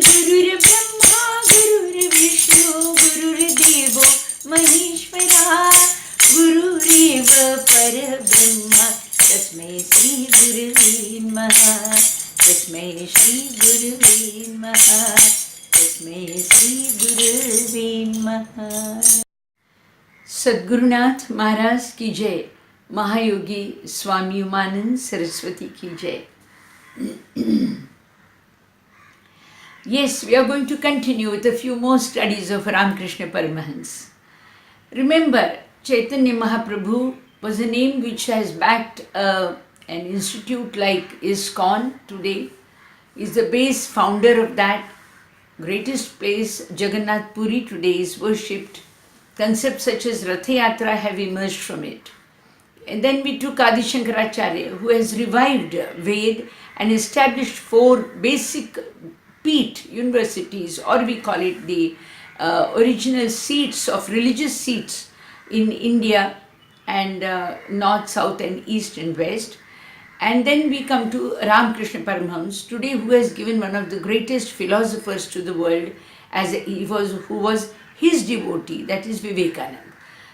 गुरुर्ब्रह्मा गुरुर्विष्णु गुरुर्देवो महेश्वरा गुरुरेव परब्रह्म तस्मै श्री गुरुवे नमः तस्मै श्री गुरुवे नमः तस्मै श्री गुरुवे नमः। सद्गुरुनाथ महाराज की जय। महायोगी स्वामी उमानंद सरस्वती की जय। Yes, we are going to continue with a few more studies of RAMKRISHNA Paramahansa. Remember, Chaitanya Mahaprabhu was a name which has backed an institute like ISKCON today. He is the base founder of that. Greatest place, Jagannath Puri, today is worshipped. Concepts such as Ratha Yatra have emerged from it. And then we took Adi Shankaracharya, who has revived Ved and established 4 basic Peeth universities, or we call it the original seats of religious seats in India and north, south and east and west. And then we come to RAMKRISHNA Paramahansa today, who has given one of the greatest philosophers to the world, as who was his devotee, that is Vivekananda.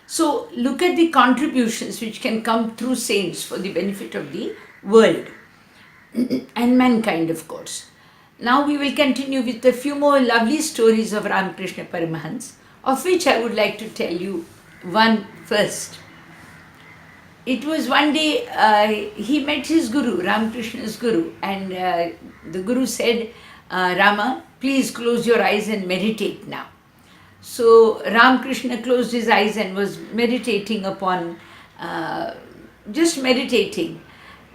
So look at the contributions which can come through saints for the benefit of the world and mankind, of course. Now we will continue with a few more lovely stories of RAMKRISHNA Paramahansa, of which I would like to tell you one first. It was one day he met his guru, Ramakrishna's guru, and the guru said, Rama, please close your eyes and meditate now. So Ramakrishna closed his eyes and was meditating upon, just meditating.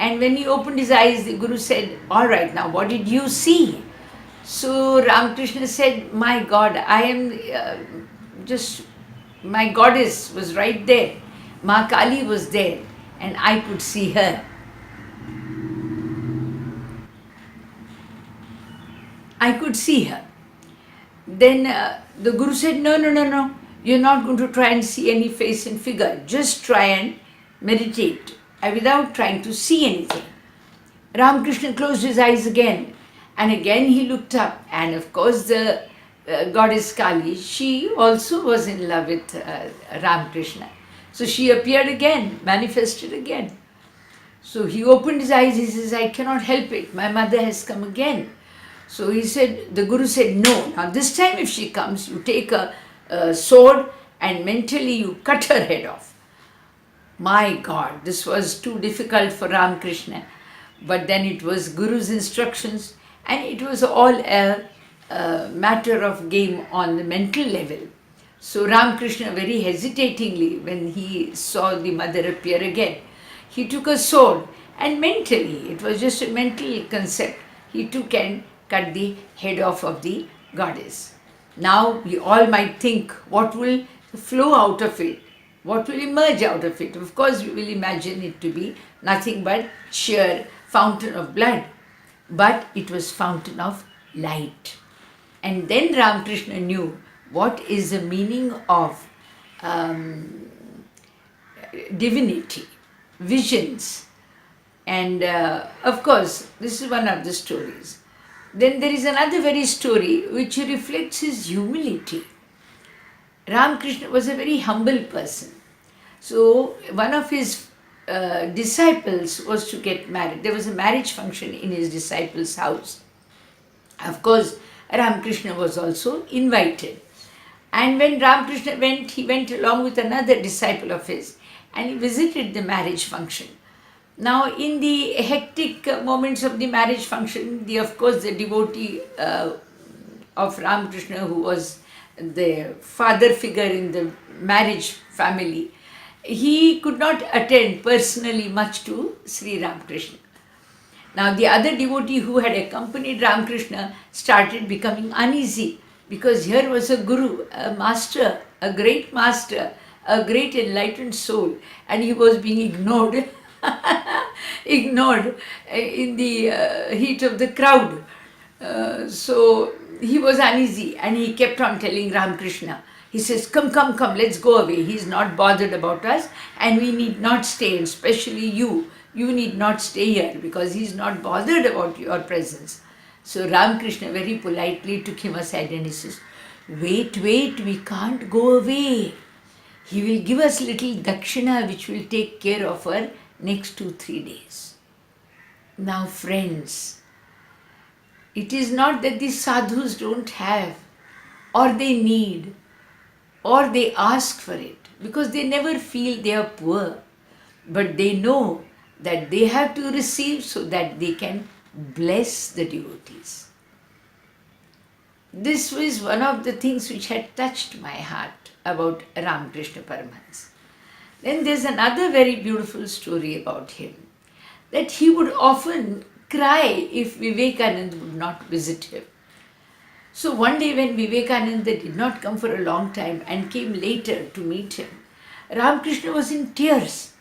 And when he opened his eyes, the Guru said, all right, now what did you see? So Ramakrishna said, my God, I am my goddess was right there. Ma Kali was there and I could see her. I could see her. Then the Guru said, no, you're not going to try and see any face and figure. Just try and meditate without trying to see anything. Ramakrishna closed his eyes again, and again he looked up, and of course the goddess Kali, she also was in love with Ramakrishna. So she appeared again, manifested again. So he opened his eyes, he says, I cannot help it, my mother has come again. So the Guru said, no, now this time if she comes, you take a sword and mentally you cut her head off. My God, this was too difficult for Ramakrishna. But then it was Guru's instructions, and it was all a matter of game on the mental level. So Ramakrishna, very hesitatingly, when he saw the mother appear again, he took a sword and mentally, it was just a mental concept, he took and cut the head off of the goddess. Now we all might think, what will flow out of it? What will emerge out of it? Of course, we will imagine it to be nothing but sheer fountain of blood. But it was fountain of light. And then Ramakrishna knew what is the meaning of divinity, visions. And of course, this is one of the stories. Then there is another very story which reflects his humility. Ramakrishna was a very humble person. So one of his disciples was to get married. There was a marriage function in his disciple's house. Of course, Ramakrishna was also invited. And when Ramakrishna went, he went along with another disciple of his and he visited the marriage function. Now in the hectic moments of the marriage function, of course the devotee of Ramakrishna, who was the father figure in the marriage family, he could not attend personally much to Sri Ramakrishna. Now the other devotee who had accompanied Ramakrishna started becoming uneasy, because here was a guru, a master, a great master, a great enlightened soul, and he was being ignored, ignored in the heat of the crowd. So he was uneasy and he kept on telling Ramakrishna, he says, come, let's go away. He's not bothered about us and we need not stay, and especially you need not stay here because he's not bothered about your presence. So Ramakrishna very politely took him aside and he says, wait, we can't go away. He will give us little dakshina which will take care of our next 2-3 days. Now friends, it is not that these sadhus don't have, or they need, or they ask for it, because they never feel they are poor, but they know that they have to receive so that they can bless the devotees. This was one of the things which had touched my heart about Ramakrishna Paramahansa. Then there's another very beautiful story about him, that he would often cry if Vivekananda would not visit him. So one day when Vivekananda did not come for a long time and came later to meet him, Ramakrishna was in tears.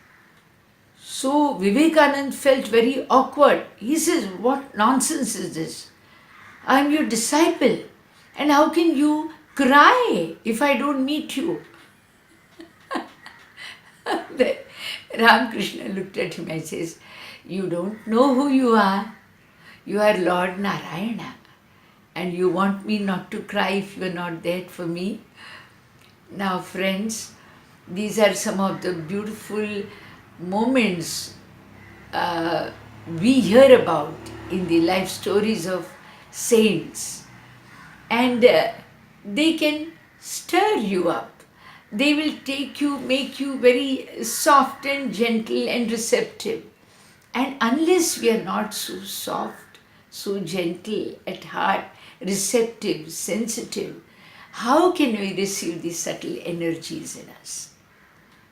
So Vivekananda felt very awkward. He says, what nonsense is this? I am your disciple, and how can you cry if I don't meet you? Then Ramakrishna looked at him and says, you don't know who you are. You are Lord Narayana, and you want me not to cry if you are not there for me? Now friends, these are some of the beautiful moments we hear about in the life stories of saints, and they can stir you up. They will make you very soft and gentle and receptive. And unless we are not so soft, so gentle at heart, receptive, sensitive, how can we receive these subtle energies in us?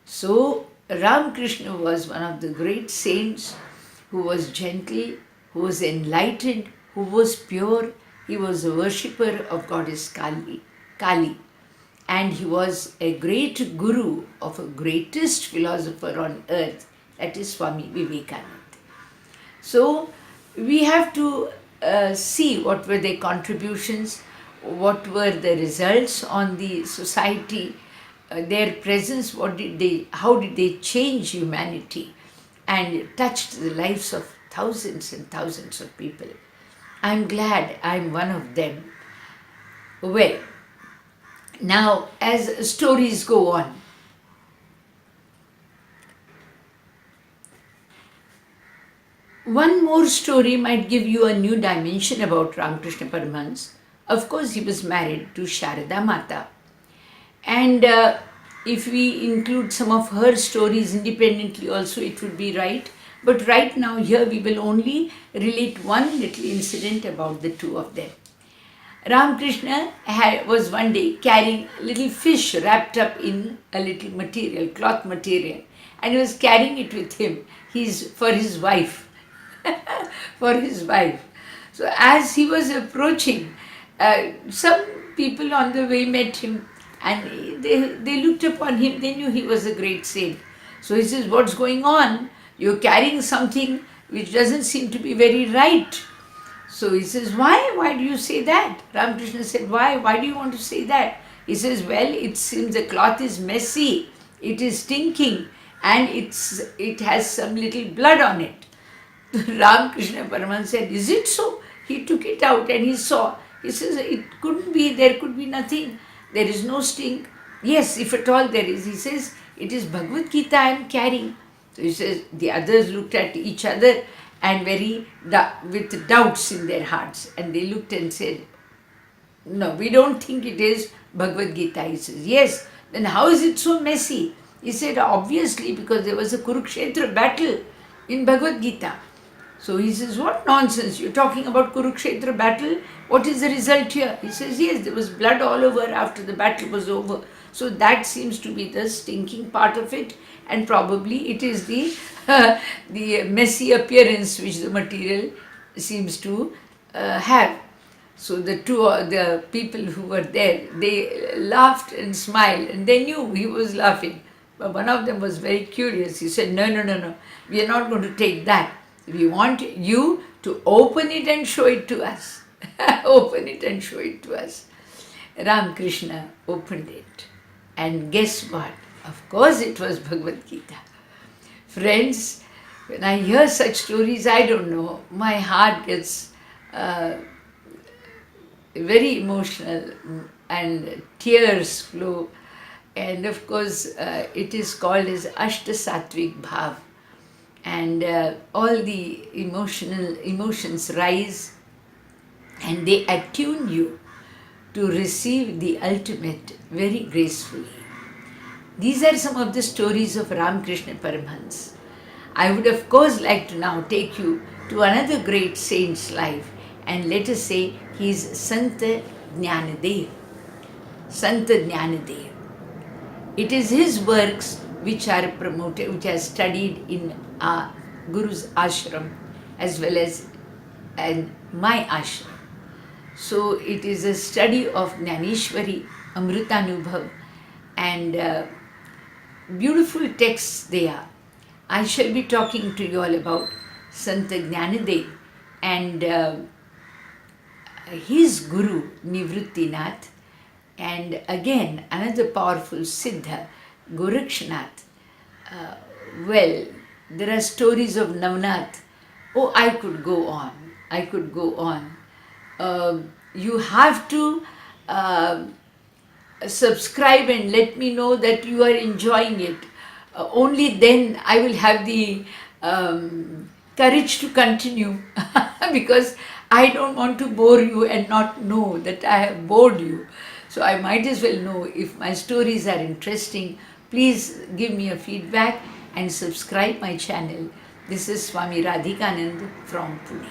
So Ramakrishna was one of the great saints who was gentle, who was enlightened, who was pure. He was a worshipper of goddess Kali. And he was a great guru of a greatest philosopher on earth, that is Swami Vivekananda. So we have to see what were their contributions, what were the results on the society, their presence, how did they change humanity and touched the lives of thousands and thousands of people. I'm glad I'm one of them. Well, now as stories go on, one more story might give you a new dimension about Ramakrishna Paramahansa. Of course, he was married to Sharada Mata. And if we include some of her stories independently also, it would be right. But right now here we will only relate one little incident about the two of them. Ramakrishna was one day carrying a little fish wrapped up in a little material, cloth material. And he was carrying it with him for his wife. For his wife. So as he was approaching, some people on the way met him, and they looked upon him. They knew he was a great saint. So he says, what's going on? You're carrying something which doesn't seem to be very right. So he says, why do you say that? Ramakrishna said, why do you want to say that? He says, well, it seems the cloth is messy, it is stinking, and it has some little blood on it. Ramakrishna Paramahansa said, is it so? He took it out and he saw. He says, it couldn't be, there could be nothing. There is no stink. Yes, if at all there is. He says, it is Bhagavad Gita I am carrying. So he says, the others looked at each other and with doubts in their hearts. And they looked and said, no, we don't think it is Bhagavad Gita. He says, yes, then how is it so messy? He said, obviously because there was a Kurukshetra battle in Bhagavad Gita. So he says, what nonsense, you're talking about Kurukshetra battle? What is the result here? He says, yes, there was blood all over after the battle was over. So that seems to be the stinking part of it, and probably it is the messy appearance which the material seems to have. So the people who were there, they laughed and smiled, and they knew he was laughing. But one of them was very curious. He said, no, we are not going to take that. We want you to open it and show it to us. Open it and show it to us. Ramakrishna opened it. And guess what? Of course it was Bhagavad Gita. Friends, when I hear such stories, I don't know, my heart gets very emotional, and tears flow. And of course, it is called as Ashta Satvik Bhav. And all the emotions rise, and they attune you to receive the ultimate very gracefully. These are some of the stories of Ramakrishna Paramhans. I would of course like to now take you to another great saint's life, and let us say he is Sant DNYANADEV. Sant DNYANADEV. It is his works which are promoted, which are studied in our Guru's ashram as well as in my ashram. So it is a study of Jnaneshwari, Amritanubhav, and beautiful texts they are. I shall be talking to you all about Sant DNYANADEV and his guru Nivrittinath, and again another powerful Siddha, Gorakshnath. Well, there are stories of Navnath. Oh, I could go on. I could go on. You have to subscribe and let me know that you are enjoying it. Only then I will have the courage to continue because I don't want to bore you and not know that I have bored you. So I might as well know if my stories are interesting. Please give me a feedback and subscribe my channel. This is Swami Radhikanand from Pune.